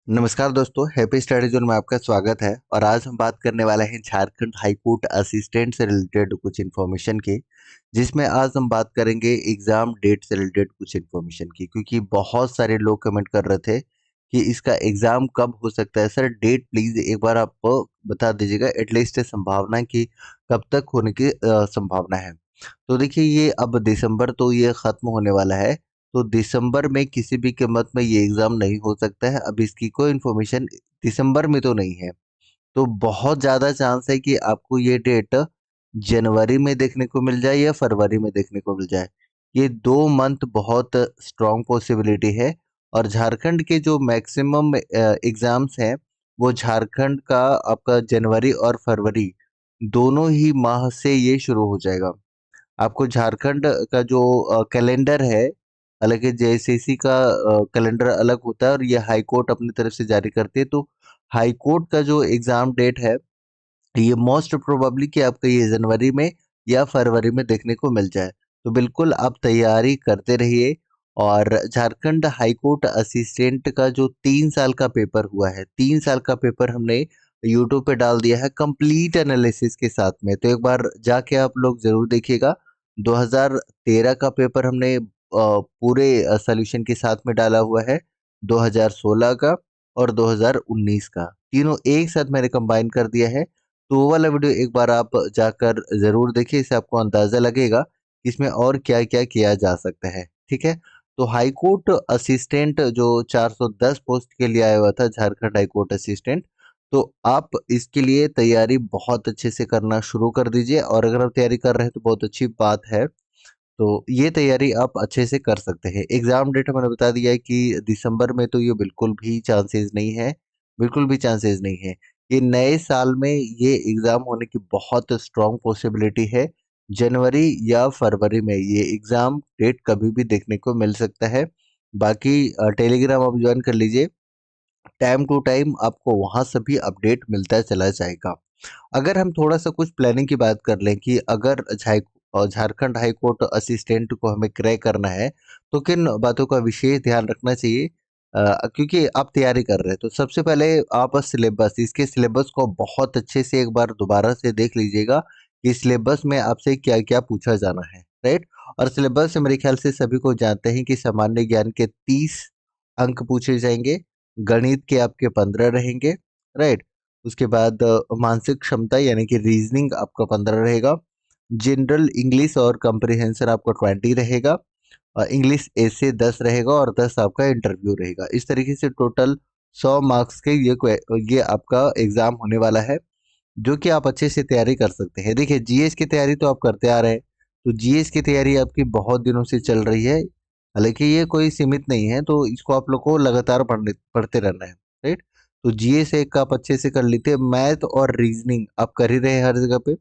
नमस्कार दोस्तों, happy study zone में आपका स्वागत है। और आज हम बात करने वाले हैं झारखंड हाई कोर्ट असिस्टेंट से रिलेटेड कुछ इन्फॉर्मेशन की, जिसमें आज हम बात करेंगे एग्जाम डेट से रिलेटेड कुछ इन्फॉर्मेशन की, क्योंकि बहुत सारे लोग कमेंट कर रहे थे कि इसका एग्जाम कब हो सकता है। सर डेट प्लीज एक बार आप बता दीजिएगा, एटलीस्ट संभावना की कब तक होने की संभावना है। तो देखिए, ये अब दिसंबर तो ये खत्म होने वाला है, तो दिसंबर में किसी भी कीमत में ये एग्जाम नहीं हो सकता है। अब इसकी कोई इन्फॉर्मेशन दिसंबर में तो नहीं है, तो बहुत ज़्यादा चांस है कि आपको ये डेट जनवरी में देखने को मिल जाए या फरवरी में देखने को मिल जाए। ये 2 मंथ बहुत स्ट्रॉन्ग पॉसिबिलिटी है। और झारखंड के जो मैक्सिमम एग्जाम्स हैं, वो झारखंड का आपका जनवरी और फरवरी दोनों ही माह से ये शुरू हो जाएगा। आपको झारखंड का जो कैलेंडर है, हालांकि जेएसएससी का कैलेंडर अलग होता है और ये हाई कोर्ट अपनी तरफ से जारी करती है। तो हाई कोर्ट का जो एग्जाम डेट है, ये मोस्ट प्रोबेबली कि आपका ये जनवरी में या फरवरी में देखने को मिल जाए। तो बिल्कुल आप तैयारी करते रहिए। और झारखंड हाई कोर्ट असिस्टेंट का जो 3 साल का पेपर हुआ है, 3 साल का पेपर हमने यूट्यूब पे डाल दिया है कंप्लीट एनालिसिस के साथ में, तो एक बार जाके आप लोग जरूर देखिएगा। 2013 का पेपर हमने पूरे सॉल्यूशन के साथ में डाला हुआ है, 2016 का और 2019 का, तीनों एक साथ मैंने कंबाइन कर दिया है। तो वो वाला वीडियो एक बार आप जाकर जरूर देखिए, इससे आपको अंदाजा लगेगा कि इसमें और क्या क्या किया जा सकता है। ठीक है। तो हाई कोर्ट असिस्टेंट जो 410 पोस्ट के लिए आया हुआ था, झारखंड हाई कोर्ट असिस्टेंट, तो आप इसके लिए तैयारी बहुत अच्छे से करना शुरू कर दीजिए। और अगर आप तैयारी कर रहे हैं तो बहुत अच्छी बात है। तो ये तैयारी आप अच्छे से कर सकते हैं। एग्जाम डेट मैंने बता दिया है कि दिसंबर में तो ये बिल्कुल भी चांसेस नहीं है, बिल्कुल भी चांसेस नहीं है। ये नए साल में ये एग्जाम होने की बहुत स्ट्रांग पॉसिबिलिटी है। जनवरी या फरवरी में ये एग्जाम डेट कभी भी देखने को मिल सकता है। बाकी टेलीग्राम आप ज्वाइन कर लीजिए, टाइम टू टाइम आपको वहां से भी अपडेट मिलता चला जाएगा। अगर हम थोड़ा सा कुछ प्लानिंग की बात कर लें कि अगर झारखंड हाई कोर्ट असिस्टेंट को हमें क्रैक करना है, तो किन बातों का विशेष ध्यान रखना चाहिए। क्योंकि आप तैयारी कर रहे हैं, तो सबसे पहले आप सिलेबस, इसके सिलेबस को बहुत अच्छे से एक बार दोबारा से देख लीजिएगा कि सिलेबस में आपसे क्या क्या पूछा जाना है। राइट। और सिलेबस से मेरे ख्याल से सभी को जानते हैं कि सामान्य ज्ञान के 30 अंक पूछे जाएंगे, गणित के आपके 15 रहेंगे। राइट। उसके बाद मानसिक क्षमता यानी कि रीजनिंग आपका 15 रहेगा। जनरल इंग्लिश और कंप्रिहेंशन आपका 20 रहेगा। इंग्लिश ऐसे 10 रहेगा और 10 आपका इंटरव्यू रहेगा। इस तरीके से टोटल 100 मार्क्स के ये आपका एग्जाम होने वाला है, जो कि आप अच्छे से तैयारी कर सकते हैं। देखिए, जीएस की तैयारी तो आप करते आ रहे हैं, तो जीएस की तैयारी आपकी बहुत दिनों से चल रही है। हालांकि ये कोई सीमित नहीं है, तो इसको आप लोग को लगातार पढ़ते रहना है। राइट। तो जीएस एक आप अच्छे से कर लेते हैं। मैथ और रीजनिंग आप कर ही रहे हैं हर जगह पे,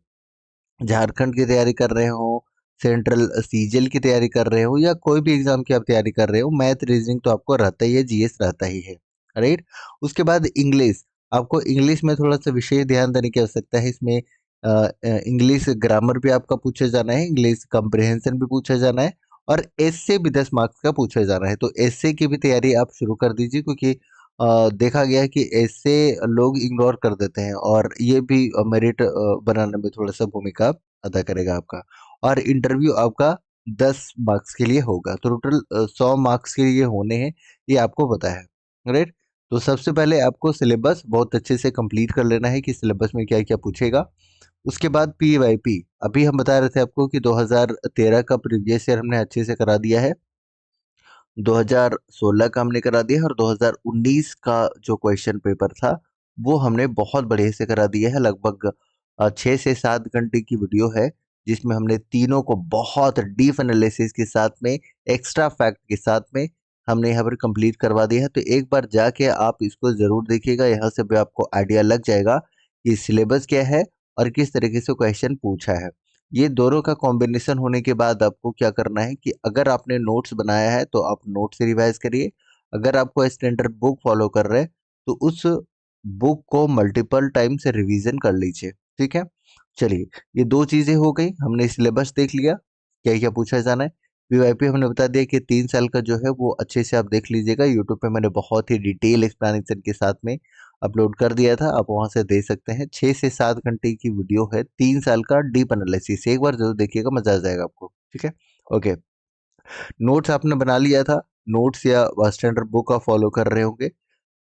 झारखंड की तैयारी कर रहे हो, सेंट्रल सीजीएल की तैयारी कर रहे हो, या कोई भी एग्जाम की आप तैयारी कर रहे हो, मैथ रीजनिंग तो आपको रहता ही है, जीएस रहता ही है। राइट। उसके बाद इंग्लिश, आपको इंग्लिश में थोड़ा सा विशेष ध्यान देने की आवश्यकता है। इसमें इंग्लिश ग्रामर भी आपका पूछा जाना है, इंग्लिश कंप्रिहेंशन भी पूछा जाना है, और एससे भी 10 मार्क्स का पूछा जाना है। तो एससे की भी तैयारी आप शुरू कर दीजिए, क्योंकि देखा गया है कि ऐसे लोग इग्नोर कर देते हैं, और ये भी मेरिट बनाने में थोड़ा सा भूमिका अदा करेगा आपका। और इंटरव्यू आपका 10 मार्क्स के लिए होगा, तो टोटल 100 मार्क्स के लिए होने हैं, ये आपको पता है। राइट। तो सबसे पहले आपको सिलेबस बहुत अच्छे से कंप्लीट कर लेना है कि सिलेबस में क्या क्या पूछेगा। उसके बाद पीवाईपी, अभी हम बता रहे थे आपको कि 2013 का प्रीवियस ईयर हमने अच्छे से करा दिया है, 2016 का हमने करा दिया है, और 2019 का जो क्वेश्चन पेपर था वो हमने बहुत बढ़िया से करा दिया है। लगभग 6 से 7 घंटे की वीडियो है, जिसमें हमने तीनों को बहुत डीप एनालिसिस के साथ में, एक्स्ट्रा फैक्ट के साथ में हमने यहाँ पर कंप्लीट करवा दिया है। तो एक बार जाके आप इसको जरूर देखिएगा, यहाँ से भी आपको आइडिया लग जाएगा कि सिलेबस क्या है और किस तरीके से क्वेश्चन पूछा है। ये दोनों का कॉम्बिनेशन होने के बाद आपको क्या करना है कि अगर आपने नोट्स बनाया है तो आप नोट से रिवाइज करिए। अगर आपको स्टैंडर्ड बुक फॉलो कर रहे हैं, तो उस बुक को मल्टीपल टाइम से रिवीजन कर लीजिए। ठीक है। चलिए, ये दो चीजें हो गई, हमने सिलेबस देख लिया क्या क्या पूछा जाना है। पीवाईपी हमने बता दिया कि 3 साल का जो है वो अच्छे से आप देख लीजिएगा। यूट्यूब पे मैंने बहुत ही डिटेल एक्सप्लेनेशन के साथ में अपलोड कर दिया था, आप वहाँ से देख सकते हैं। 6 से 7 घंटे की वीडियो है, 3 साल का डीप एनालिसिस। एक बार ज़रूर देखिएगा, मज़ा आ जाएगा आपको, ठीक है? ओके, नोट्स आपने बना लिया था, नोट्स या स्टैंडर्ड बुक आप फॉलो कर रहे होंगे।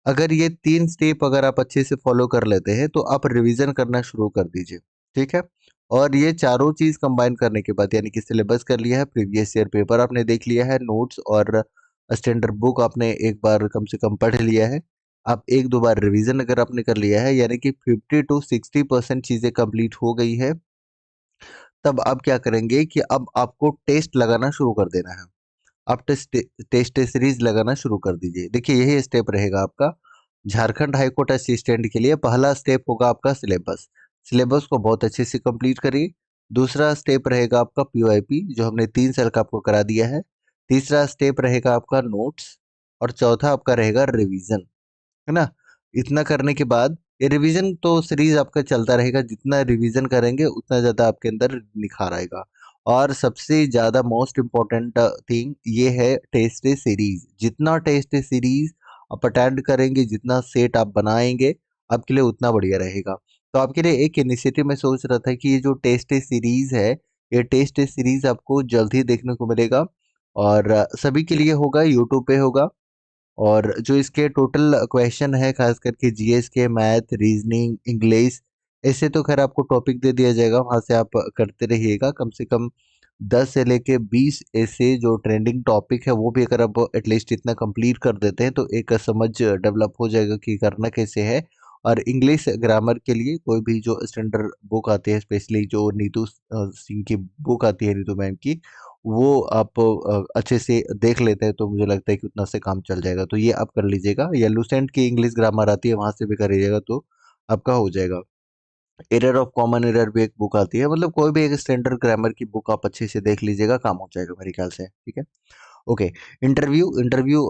अगर ये 3 स्टेप अगर आप अच्छे से फॉलो कर लेते हैं, तो आप रिवीजन करना शुरू कर दीजिए, ठीक है? और ये चारों चीज़ कंबाइन करने के बाद यानी कि सिलेबस कर लिया है, प्रीवियस ईयर पेपर आपने देख लिया है, नोट्स और स्टैंडर्ड बुक आपने एक बार कम से कम पढ़ लिया है। आप 1-2 बार रिवीजन अगर आपने कर लिया है, यानी कि 50 टू 60% चीज़ें कंप्लीट हो गई है, तब आप क्या करेंगे कि अब आपको टेस्ट लगाना शुरू कर देना है। आप टेस्ट सीरीज लगाना शुरू कर दीजिए। देखिए यही स्टेप रहेगा आपका झारखंड हाई कोर्ट असिस्टेंट के लिए। पहला स्टेप होगा आपका सिलेबस। सिलेबस को बहुत अच्छे से कंप्लीट करिए। दूसरा स्टेप रहेगा आपका पीवाईपी जो हमने 3 साल का आपको करा दिया है। तीसरा स्टेप रहेगा आपका नोट्स और चौथा आपका रहेगा रिवीजन, है ना? इतना करने के बाद ये रिवीजन तो सीरीज आपका चलता रहेगा, जितना रिवीजन करेंगे उतना ज़्यादा आपके अंदर निखार आएगा। और सबसे ज़्यादा मोस्ट इम्पोर्टेंट थिंग ये है टेस्ट सीरीज। जितना टेस्ट सीरीज आप अटेंड करेंगे, जितना सेट आप बनाएंगे, आपके लिए उतना बढ़िया रहेगा। तो आपके लिए एक इनिशिएटिव मैं सोच रहा था कि ये जो टेस्ट सीरीज है, ये टेस्ट सीरीज आपको जल्द ही देखने को मिलेगा और सभी के लिए होगा, यूट्यूब पे होगा। और जो इसके टोटल क्वेश्चन है खास करके जीएस के, मैथ, रीजनिंग, इंग्लिश, ऐसे तो खैर आपको टॉपिक दे दिया जाएगा, वहाँ से आप करते रहिएगा। कम से कम 10 से लेके 20 ऐसे जो ट्रेंडिंग टॉपिक है वो भी अगर आप एटलीस्ट इतना कंप्लीट कर देते हैं तो एक समझ डेवलप हो जाएगा कि करना कैसे है। और इंग्लिश ग्रामर के लिए कोई भी जो स्टैंडर्ड बुक आती है, स्पेशली जो नीतू सिंह की बुक आती है, नीतू मैम की, वो आप अच्छे से देख लेते हैं तो मुझे लगता है कि उतना से काम चल जाएगा। तो ये आप कर लीजिएगा, या लूसेंट की इंग्लिश ग्रामर आती है वहाँ से भी कर लीजिएगा तो आपका हो जाएगा। एरर ऑफ कॉमन एरर भी एक बुक आती है, मतलब कोई भी एक स्टैंडर्ड ग्रामर की बुक आप अच्छे से देख लीजिएगा, काम हो जाएगा मेरे ख्याल से, ठीक है? ओके, इंटरव्यू इंटरव्यू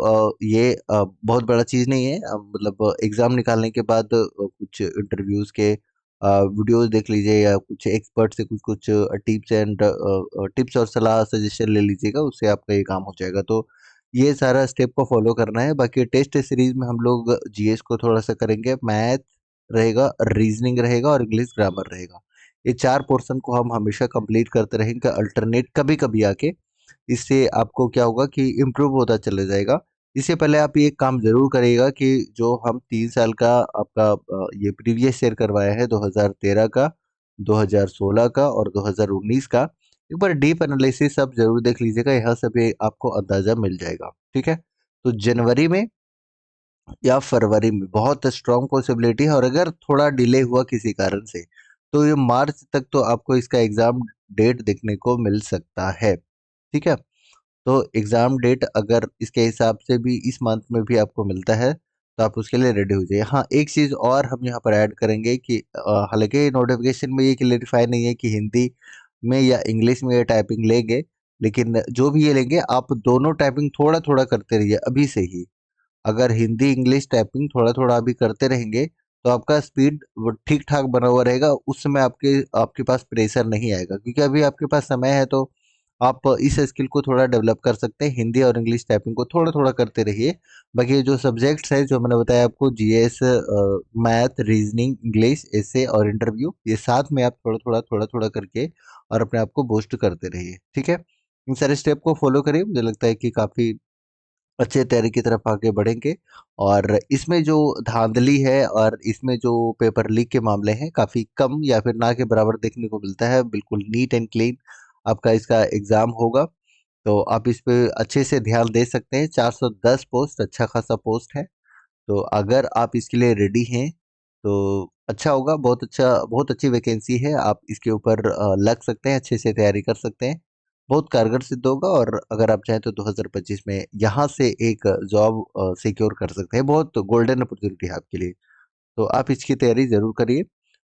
ये बहुत बड़ा चीज़ नहीं है, मतलब एग्ज़ाम निकालने के बाद कुछ इंटरव्यूज़ के वीडियोज़ देख लीजिए या कुछ एक्सपर्ट से कुछ-कुछ टिप्स और सलाह सजेशन ले लीजिएगा, उससे आपका ये काम हो जाएगा। तो ये सारा स्टेप को फॉलो करना है। बाकी टेस्ट सीरीज़ में हम लोग जीएस को थोड़ा-सा करेंगे, मैथ रहेगा, रीज़निंग रहेगा और इंग्लिश ग्रामर रहेगा। ये 4 पोर्शन को हम हमेशा कंप्लीट करते रहेंगे अल्टरनेट कभी-कभी आके। इससे आपको क्या होगा कि इम्प्रूव होता चला जाएगा। इससे पहले आप ये काम ज़रूर करिएगा कि जो हम 3 साल का आपका ये प्रीवियस ईयर करवाया है 2013 का, 2016 का और 2019 का, एक बार डीप एनालिसिस आप ज़रूर देख लीजिएगा, यहाँ से भी आपको अंदाज़ा मिल जाएगा, ठीक है? तो जनवरी में या फरवरी में बहुत स्ट्रॉन्ग पॉसिबिलिटी है, और अगर थोड़ा डिले हुआ किसी कारण से, तो ये मार्च तक तो आपको इसका एग्ज़ाम डेट देखने को मिल सकता है, ठीक है? तो एग्ज़ाम डेट अगर इसके हिसाब से भी इस मंथ में भी आपको मिलता है, तो आप उसके लिए रेडी हो जाइए। हाँ, एक चीज़ और हम यहाँ पर ऐड करेंगे कि हालाँकि नोटिफ़िकेशन में ये क्लेरिफ़ाई नहीं है कि हिंदी में या इंग्लिश में ये टाइपिंग लेंगे, लेकिन जो भी ये लेंगे आप दोनों टाइपिंग थोड़ा-थोड़ा करते रहिए अभी से ही। अगर हिंदी, इंग्लिश टाइपिंग थोड़ा-थोड़ा अभी करते रहेंगे, तो आपका स्पीड वो ठीक-ठाक बना हुआ रहेगा, उस समय आपके आपके पास प्रेशर नहीं आएगा, क्योंकि अभी आपके पास समय है तो आप इस स्किल को थोड़ा डेवलप कर सकते हैं। हिंदी और इंग्लिश टाइपिंग को थोड़ा-थोड़ा करते रहिए। बाकी ये जो सब्जेक्ट्स हैं, जो मैंने बताया आपको जीएस, मैथ, रीजनिंग, इंग्लिश, एसे और इंटरव्यू, ये साथ में आप थोड़ा-थोड़ा, थोड़ा-थोड़ा करके और अपने आप को बूस्ट करते रहिए, ठीक है? इन सारे स्टेप को फॉलो करिए, मुझे लगता है कि काफ़ी अच्छे तैयारी की तरफ आगे बढ़ेंगे। और इसमें जो धांधली है और इसमें जो पेपर लीक के मामले हैं, काफ़ी कम या फिर ना के बराबर देखने को मिलता है। बिल्कुल नीट एंड क्लीन आपका इसका एग्ज़ाम होगा, तो आप इस पे अच्छे से ध्यान दे सकते हैं। 410 पोस्ट अच्छा खासा पोस्ट है, तो अगर आप इसके लिए रेडी हैं, तो अच्छा होगा, बहुत अच्छा, बहुत अच्छी वैकेंसी है, आप इसके ऊपर लग सकते हैं, अच्छे से तैयारी कर सकते हैं, बहुत कारगर सिद्ध होगा। और अगर आप चाहें तो 2025 में यहाँ से एक जॉब सिक्योर कर सकते हैं, बहुत गोल्डन अपॉर्चुनिटी है आपके लिए। तो आप इसकी तैयारी ज़रूर करिए।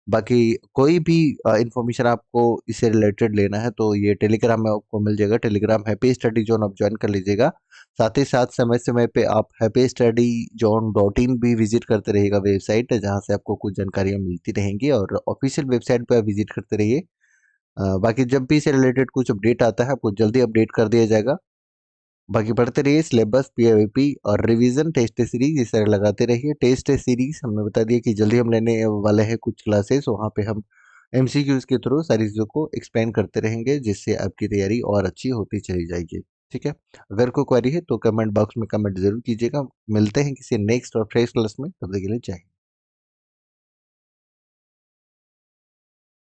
बाकी कोई भी इन्फॉर्मेशन आपको इससे रिलेटेड लेना है तो ये टेलीग्राम में आपको मिल जाएगा। टेलीग्राम हैप्पी स्टडी ज़ोन आप जॉइन कर लीजिएगा। साथ ही साथ समय-समय पे आप happy study zone dot in भी विज़िट करते रहिएगा वेबसाइट, जहाँ से आपको कुछ जानकारियाँ मिलती रहेंगी, और ऑफ़िशियल वेबसाइट पे आप विज़िट करते रहिए। बाकी जब भी इससे रिलेटेड कुछ अपडेट आता है, आपको जल्दी अपडेट कर दिया जाएगा। बाकी पढ़ते रहिए सिलेबस, पीआईबी और रिवीजन टेस्ट सीरीज इस तरह लगाते रहिए। टेस्ट सीरीज हमने बता दिया कि जल्दी हम लेने वाले हैं कुछ क्लासेस, वहाँ पे हम एमसीक्यूज के थ्रू सारी चीज़ों को एक्सप्लेन करते रहेंगे, जिससे आपकी तैयारी और अच्छी होती चली जाएगी। ठीक है, अगर कोई क्वेरी है तो कमेंट बॉक्स में कमेंट जरूर कीजिएगा। मिलते हैं किसी नेक्स्ट और फ्रेश क्लास में, तब तक के लिए जय हिंद।